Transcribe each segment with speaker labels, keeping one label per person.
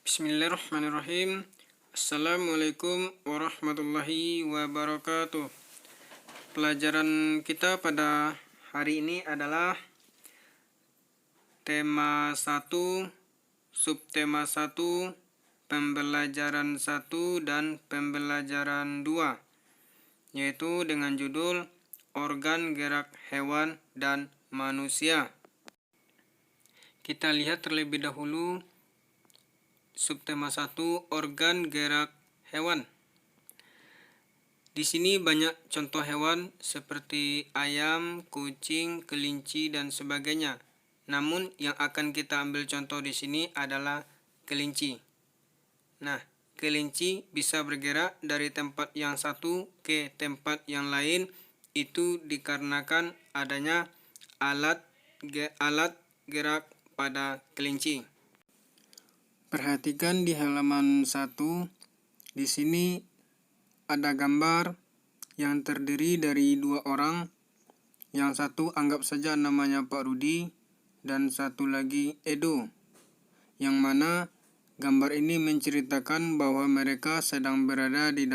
Speaker 1: Bismillahirrahmanirrahim. Assalamualaikum warahmatullahi wabarakatuh. Pelajaran kita pada hari ini adalah tema 1, subtema 1, pembelajaran 1 dan pembelajaran 2, yaitu dengan judul organ gerak hewan dan manusia. Kita lihat terlebih dahulu subtema 1, organ gerak hewan. Di sini banyak contoh hewan seperti ayam, kucing, kelinci, dan sebagainya. Namun yang akan kita ambil contoh di sini adalah kelinci. Nah, kelinci bisa bergerak dari tempat yang satu ke tempat yang lain. Itu dikarenakan adanya alat gerak pada kelinci. Perhatikan di halaman 1. Di sini ada gambar yang terdiri dari 2 orang. Yang satu anggap saja namanya Pak Rudi dan satu lagi Edo. Yang mana gambar ini menceritakan bahwa mereka sedang berada di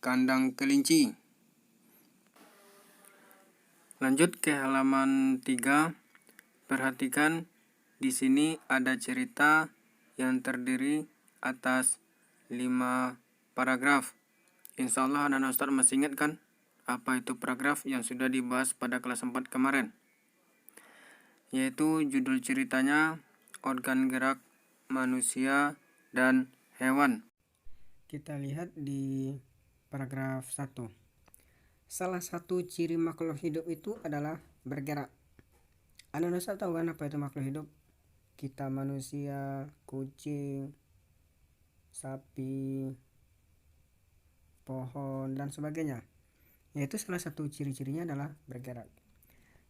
Speaker 1: kandang kelinci. Lanjut ke halaman 3. Perhatikan di sini ada cerita yang terdiri atas 5 paragraf. Insya Allah anak-anak Ustaz masih ingat kan apa itu paragraf yang sudah dibahas pada kelas 4 kemarin. Yaitu judul ceritanya organ gerak manusia dan hewan. Kita lihat di paragraf 1. Salah satu ciri makhluk hidup itu adalah bergerak. Anak-anak Ustaz tahu kan apa itu makhluk hidup? Kita manusia, kucing, sapi, pohon, dan sebagainya. Yaitu salah satu ciri-cirinya adalah bergerak.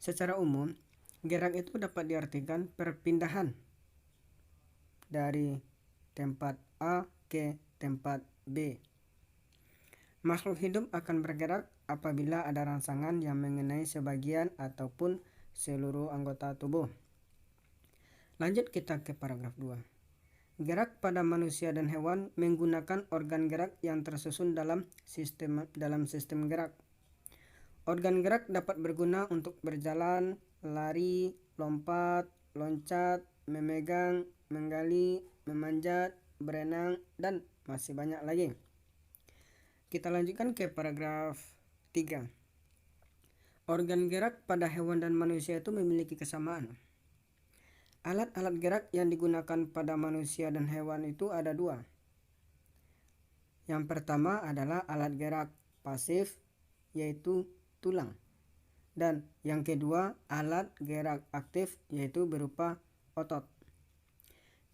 Speaker 1: Secara umum, gerak itu dapat diartikan perpindahan dari tempat A ke tempat B. Makhluk hidup akan bergerak apabila ada rangsangan yang mengenai sebagian ataupun seluruh anggota tubuh. Lanjut kita ke paragraf 2. Gerak pada manusia dan hewan menggunakan organ gerak yang tersusun dalam sistem gerak. Organ gerak dapat berguna untuk berjalan, lari, lompat, loncat, memegang, menggali, memanjat, berenang, dan masih banyak lagi. Kita lanjutkan ke paragraf 3. Organ gerak pada hewan dan manusia itu memiliki kesamaan. Alat-alat gerak yang digunakan pada manusia dan hewan itu ada 2. Yang pertama adalah alat gerak pasif, yaitu tulang. Dan yang kedua alat gerak aktif, yaitu berupa otot.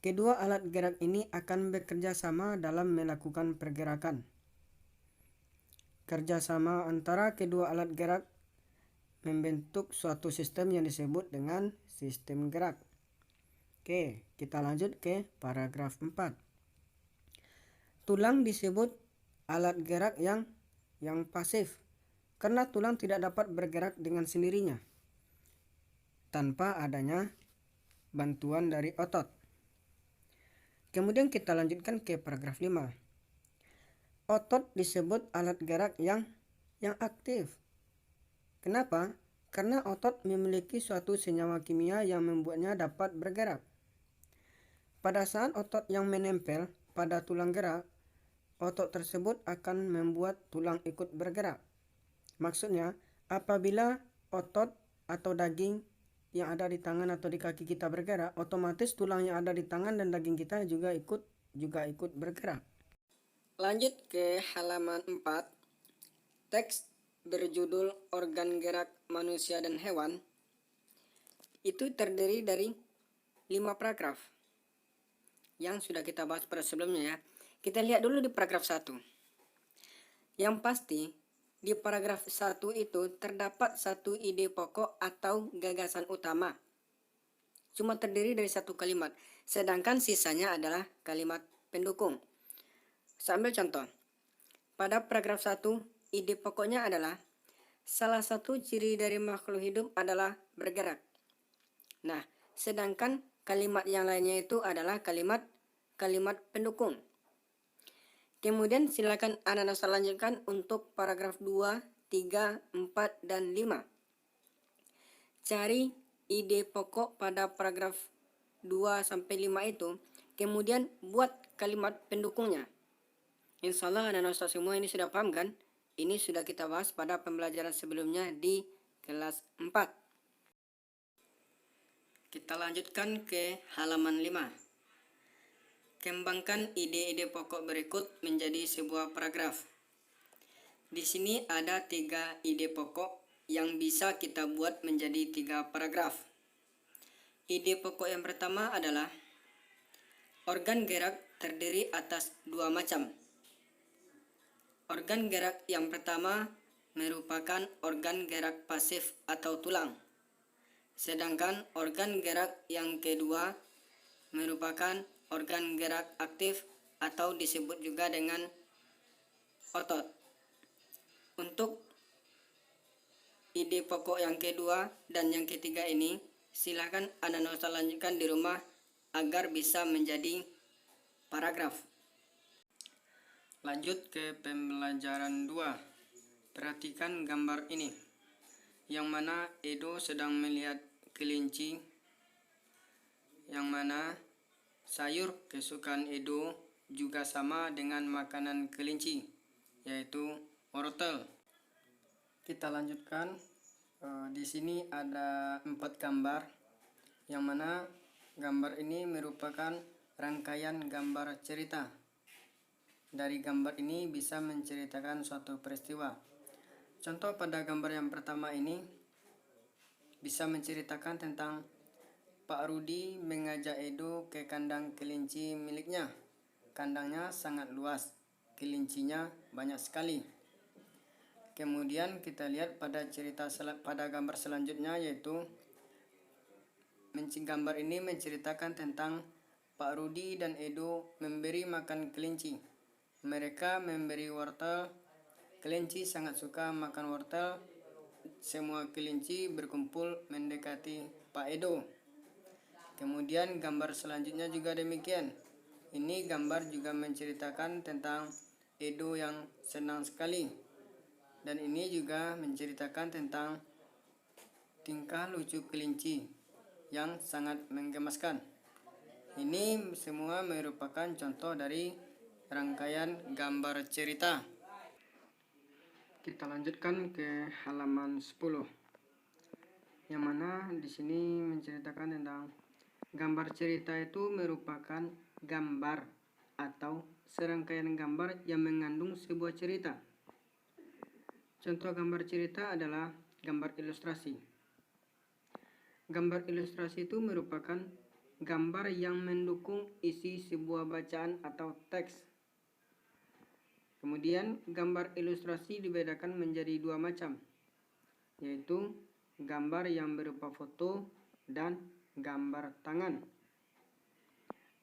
Speaker 1: Kedua alat gerak ini akan bekerja sama dalam melakukan pergerakan. Kerjasama antara kedua alat gerak membentuk suatu sistem yang disebut dengan sistem gerak. Oke, kita lanjut ke paragraf 4. Tulang disebut alat gerak yang pasif karena tulang tidak dapat bergerak dengan sendirinya tanpa adanya bantuan dari otot. Kemudian kita lanjutkan ke paragraf 5. Otot disebut alat gerak yang aktif. Kenapa? Karena otot memiliki suatu senyawa kimia yang membuatnya dapat bergerak. Pada saat otot yang menempel pada tulang gerak, otot tersebut akan membuat tulang ikut bergerak. Maksudnya, apabila otot atau daging yang ada di tangan atau di kaki kita bergerak, otomatis tulang yang ada di tangan dan daging kita juga ikut bergerak. Lanjut ke halaman 4. Teks berjudul organ gerak manusia dan hewan itu terdiri dari 5 paragraf yang sudah kita bahas pada sebelumnya ya. Kita lihat dulu di paragraf 1. Yang pasti di paragraf 1 itu terdapat satu ide pokok atau gagasan utama. Cuma terdiri dari satu kalimat, sedangkan sisanya adalah kalimat pendukung. Sambil contoh. Pada paragraf 1, ide pokoknya adalah salah satu ciri dari makhluk hidup adalah bergerak. Nah, sedangkan kalimat yang lainnya itu adalah kalimat pendukung. Kemudian silakan Anda lanjutkan untuk paragraf 2, 3, 4, dan 5. Cari ide pokok pada paragraf 2-5 itu, kemudian buat kalimat pendukungnya. Insya Allah anak-anak Ustaz semua ini sudah paham kan? Ini sudah kita bahas pada pembelajaran sebelumnya di kelas 4. Kita lanjutkan ke halaman 5. Kembangkan ide-ide pokok berikut menjadi sebuah paragraf. Di sini ada 3 ide pokok yang bisa kita buat menjadi 3 paragraf. Ide pokok yang pertama adalah organ gerak terdiri atas 2 macam. Organ gerak yang pertama merupakan organ gerak pasif atau tulang. Sedangkan organ gerak yang kedua merupakan organ gerak aktif atau disebut juga dengan otot. Untuk ide pokok yang kedua dan yang ketiga ini, silakan Anda lanjutkan di rumah agar bisa menjadi paragraf. Lanjut ke pembelajaran 2. Perhatikan gambar ini, yang mana Edo sedang melihat kelinci, yang mana sayur kesukaan Edo juga sama dengan makanan kelinci, yaitu wortel. Kita lanjutkan. Di sini ada 4 gambar, yang mana gambar ini merupakan rangkaian gambar cerita. Dari gambar ini bisa menceritakan suatu peristiwa. Contoh pada gambar yang pertama ini bisa menceritakan tentang Pak Rudi mengajak Edo ke kandang kelinci miliknya. Kandangnya sangat luas, kelincinya banyak sekali. Kemudian kita lihat pada gambar selanjutnya, yaitu gambar ini menceritakan tentang Pak Rudi dan Edo memberi makan kelinci. Mereka memberi wortel. Kelinci sangat suka makan wortel. Semua kelinci berkumpul mendekati Pak Edo. Kemudian gambar selanjutnya juga demikian. Ini gambar juga menceritakan tentang Edo yang senang sekali. Dan ini juga menceritakan tentang tingkah lucu kelinci yang sangat menggemaskan. Ini semua merupakan contoh dari rangkaian gambar cerita. Kita lanjutkan ke halaman 10. Yang mana di sini menceritakan tentang gambar cerita itu merupakan gambar atau serangkaian gambar yang mengandung sebuah cerita. Contoh gambar cerita adalah gambar ilustrasi. Gambar ilustrasi itu merupakan gambar yang mendukung isi sebuah bacaan atau teks. Kemudian gambar ilustrasi dibedakan menjadi 2 macam, yaitu gambar yang berupa foto dan gambar tangan.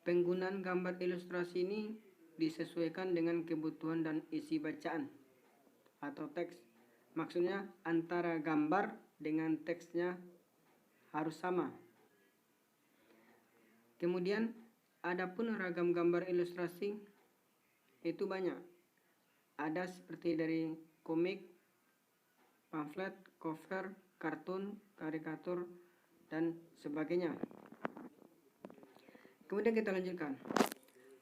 Speaker 1: Penggunaan gambar ilustrasi ini disesuaikan dengan kebutuhan dan isi bacaan atau teks. Maksudnya antara gambar dengan teksnya harus sama. Kemudian adapun ragam gambar ilustrasi itu banyak. Ada seperti dari komik, pamflet, cover, kartun, karikatur, dan sebagainya. Kemudian kita lanjutkan.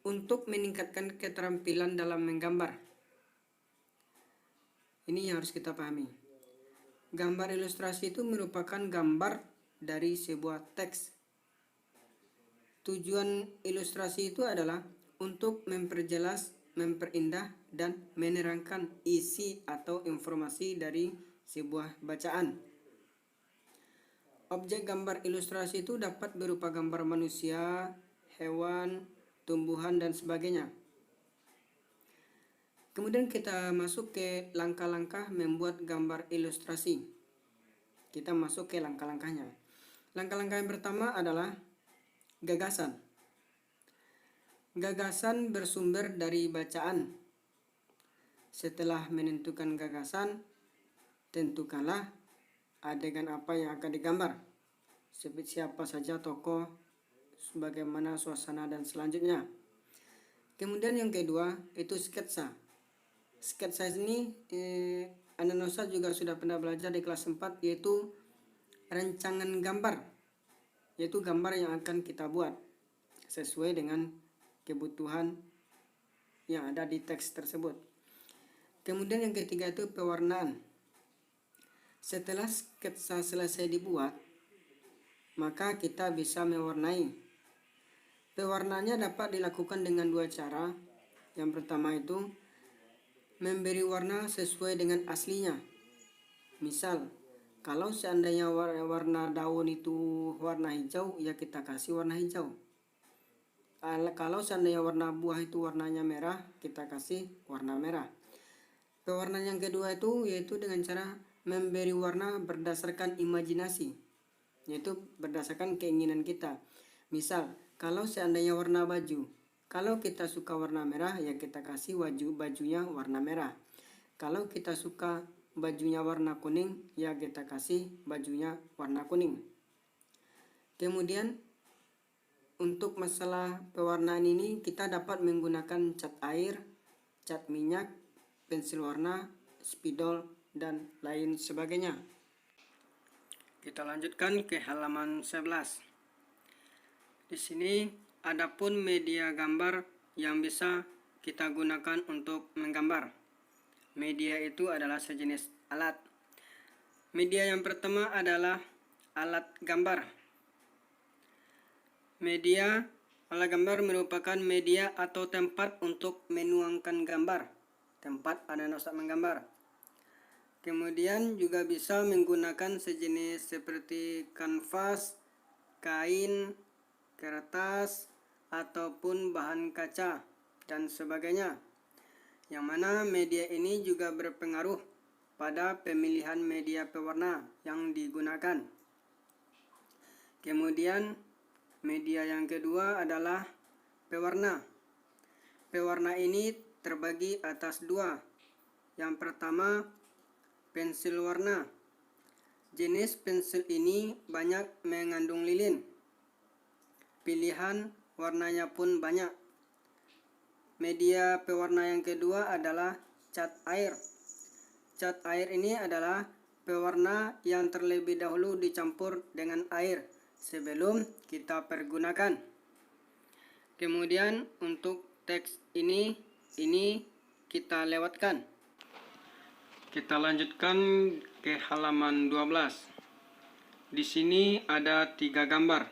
Speaker 1: Untuk meningkatkan keterampilan dalam menggambar, ini yang harus kita pahami. Gambar ilustrasi itu merupakan gambar dari sebuah teks. Tujuan ilustrasi itu adalah untuk memperjelas, memperindah, dan menerangkan isi atau informasi dari sebuah bacaan. Objek gambar ilustrasi itu dapat berupa gambar manusia, hewan, tumbuhan, dan sebagainya. Kemudian kita masuk ke langkah-langkah membuat gambar ilustrasi. Kita masuk ke langkah-langkahnya. Langkah-langkah yang pertama adalah gagasan. Gagasan bersumber dari bacaan. Setelah menentukan gagasan, tentukanlah adegan apa yang akan digambar. Siapa saja tokoh, bagaimana suasana dan selanjutnya. Kemudian yang kedua itu sketsa. Sketsa ini Anda juga sudah pernah belajar di kelas 4, yaitu rancangan gambar, yaitu gambar yang akan kita buat sesuai dengan kebutuhan yang ada di teks tersebut. Kemudian yang ketiga itu pewarnaan. Setelah sketsa selesai dibuat, maka kita bisa mewarnai. Pewarnaannya dapat dilakukan dengan dua cara. Yang pertama itu memberi warna sesuai dengan aslinya. Misal, kalau seandainya warna daun itu warna hijau, ya kita kasih warna hijau. Kalau seandainya warna buah itu warnanya merah, kita kasih warna merah. Pewarnaan yang kedua itu yaitu dengan cara memberi warna berdasarkan imajinasi, yaitu berdasarkan keinginan kita. Misal, kalau seandainya warna baju, kalau kita suka warna merah, ya kita kasih bajunya warna merah. Kalau kita suka bajunya warna kuning, ya kita kasih bajunya warna kuning. Kemudian untuk masalah pewarnaan ini kita dapat menggunakan cat air, cat minyak, pensil warna, spidol, dan lain sebagainya. Kita lanjutkan ke halaman 11. Di sini adapun media gambar yang bisa kita gunakan untuk menggambar. Media itu adalah sejenis alat. Media yang pertama adalah alat gambar. Alat gambar merupakan media atau tempat untuk menuangkan gambar, tempat Anda menggambar. Kemudian juga bisa menggunakan sejenis seperti kanvas, kain, kertas, ataupun bahan kaca, dan sebagainya. Yang mana media ini juga berpengaruh pada pemilihan media pewarna yang digunakan. Kemudian media yang kedua adalah pewarna. Pewarna ini terbagi atas dua. Yang pertama, pensil warna. Jenis pensil ini banyak mengandung lilin. Pilihan warnanya pun banyak. Media pewarna yang kedua adalah cat air. Cat air ini adalah pewarna yang terlebih dahulu dicampur dengan air sebelum kita pergunakan. Kemudian untuk teks ini kita lewatkan. Kita lanjutkan ke halaman 12. Di sini ada 3 gambar.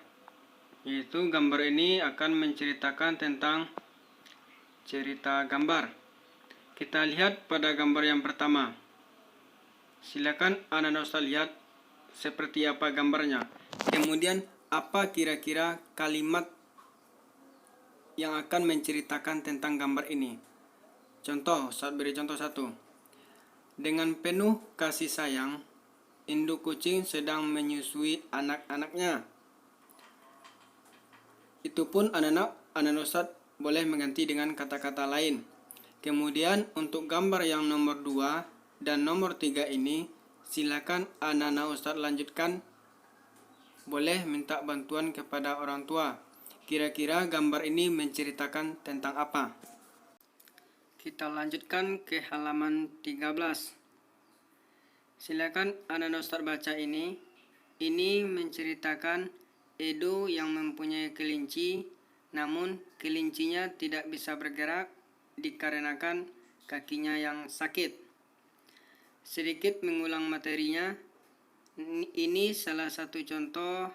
Speaker 1: Yaitu gambar ini akan menceritakan tentang cerita gambar. Kita lihat pada gambar yang pertama. Silakan Anda lihat seperti apa gambarnya. Kemudian apa kira-kira kalimat yang akan menceritakan tentang gambar ini. Beri contoh 1. Dengan penuh kasih sayang, induk kucing sedang menyusui anak-anaknya. Itu pun anak-anak boleh mengganti dengan kata-kata lain. Kemudian untuk gambar yang nomor 2 dan nomor 3 ini, silakan anak-anak Ustadz lanjutkan. Boleh minta bantuan kepada orang tua. Kira-kira gambar ini menceritakan tentang apa? Kita lanjutkan ke halaman 13. Silakan anak-anak Ustadz baca ini. Ini menceritakan Edo yang mempunyai kelinci, namun kelincinya tidak bisa bergerak dikarenakan kakinya yang sakit. Sedikit mengulang materinya, ini salah satu contoh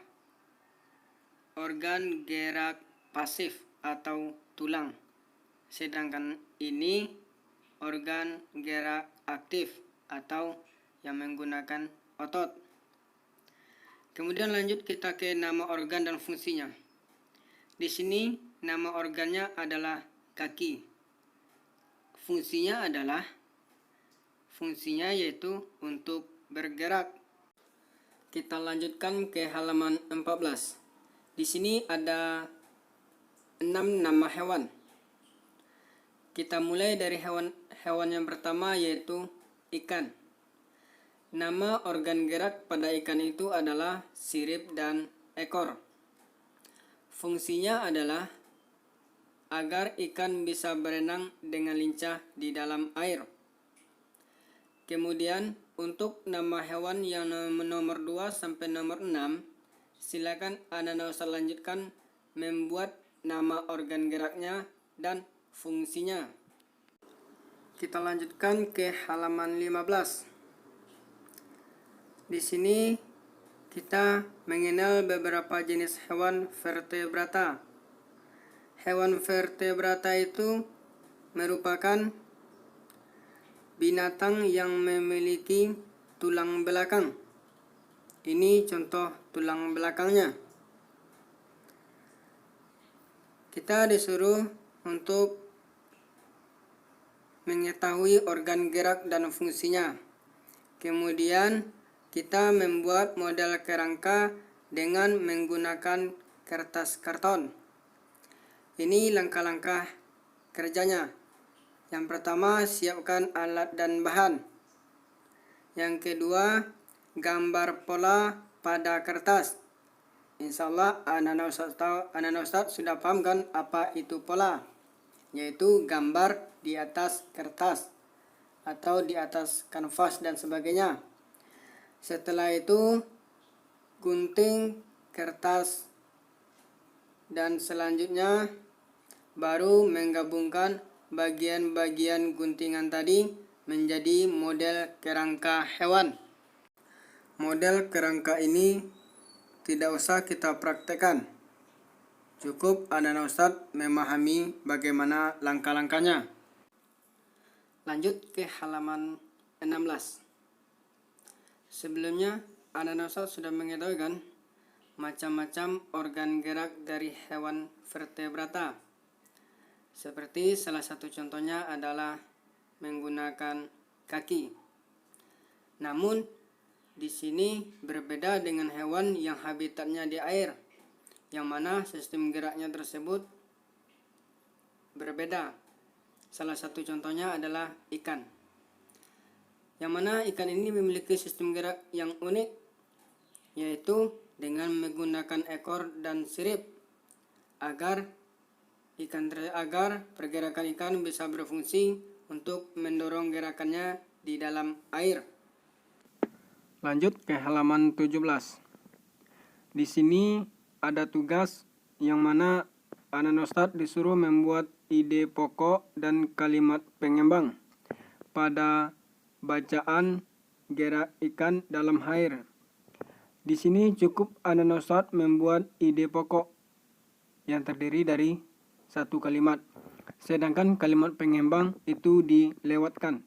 Speaker 1: organ gerak pasif atau tulang. Sedangkan ini organ gerak aktif atau yang menggunakan otot. Kemudian lanjut kita ke nama organ dan fungsinya. Di sini nama organnya adalah kaki. Fungsinya yaitu untuk bergerak. Kita lanjutkan ke halaman 14. Di sini ada 6 nama hewan. Kita mulai dari hewan yang pertama yaitu ikan. Nama organ gerak pada ikan itu adalah sirip dan ekor. Fungsinya adalah agar ikan bisa berenang dengan lincah di dalam air. Kemudian untuk nama hewan yang nomor 2 sampai nomor 6, silakan Anak Ustadz lanjutkan membuat nama organ geraknya dan fungsinya. Kita lanjutkan ke halaman 15. Di sini kita mengenal beberapa jenis hewan vertebrata. Hewan vertebrata itu merupakan binatang yang memiliki tulang belakang. Ini contoh tulang belakangnya. Kita disuruh untuk mengetahui organ gerak dan fungsinya. Kemudian kita membuat model kerangka dengan menggunakan kertas karton. Ini langkah-langkah kerjanya. Yang pertama, siapkan alat dan bahan. Yang kedua, gambar pola pada kertas. Insya Allah anak Ustadz sudah paham kan apa itu pola, yaitu gambar di atas kertas atau di atas kanvas dan sebagainya. Setelah itu gunting kertas dan selanjutnya baru menggabungkan bagian-bagian guntingan tadi menjadi model kerangka hewan. Model kerangka ini tidak usah kita praktekkan. Cukup Anak Ustadz memahami bagaimana langkah-langkahnya. Lanjut ke halaman 16. Sebelumnya Anak Ustadz sudah mengetahui kan macam-macam organ gerak dari hewan vertebrata. Seperti salah satu contohnya adalah menggunakan kaki. Namun di sini berbeda dengan hewan yang habitatnya di air, yang mana sistem geraknya tersebut berbeda. Salah satu contohnya adalah ikan, yang mana ikan ini memiliki sistem gerak yang unik, yaitu dengan menggunakan ekor dan sirip agar pergerakan ikan bisa berfungsi untuk mendorong gerakannya di dalam air. Lanjut ke halaman 17. Di sini ada tugas yang mana Anak Ustadz disuruh membuat ide pokok dan kalimat pengembang pada bacaan gerak ikan dalam air. Di sini cukup Anak Ustadz membuat ide pokok yang terdiri dari satu kalimat, sedangkan kalimat pengembang itu dilewatkan.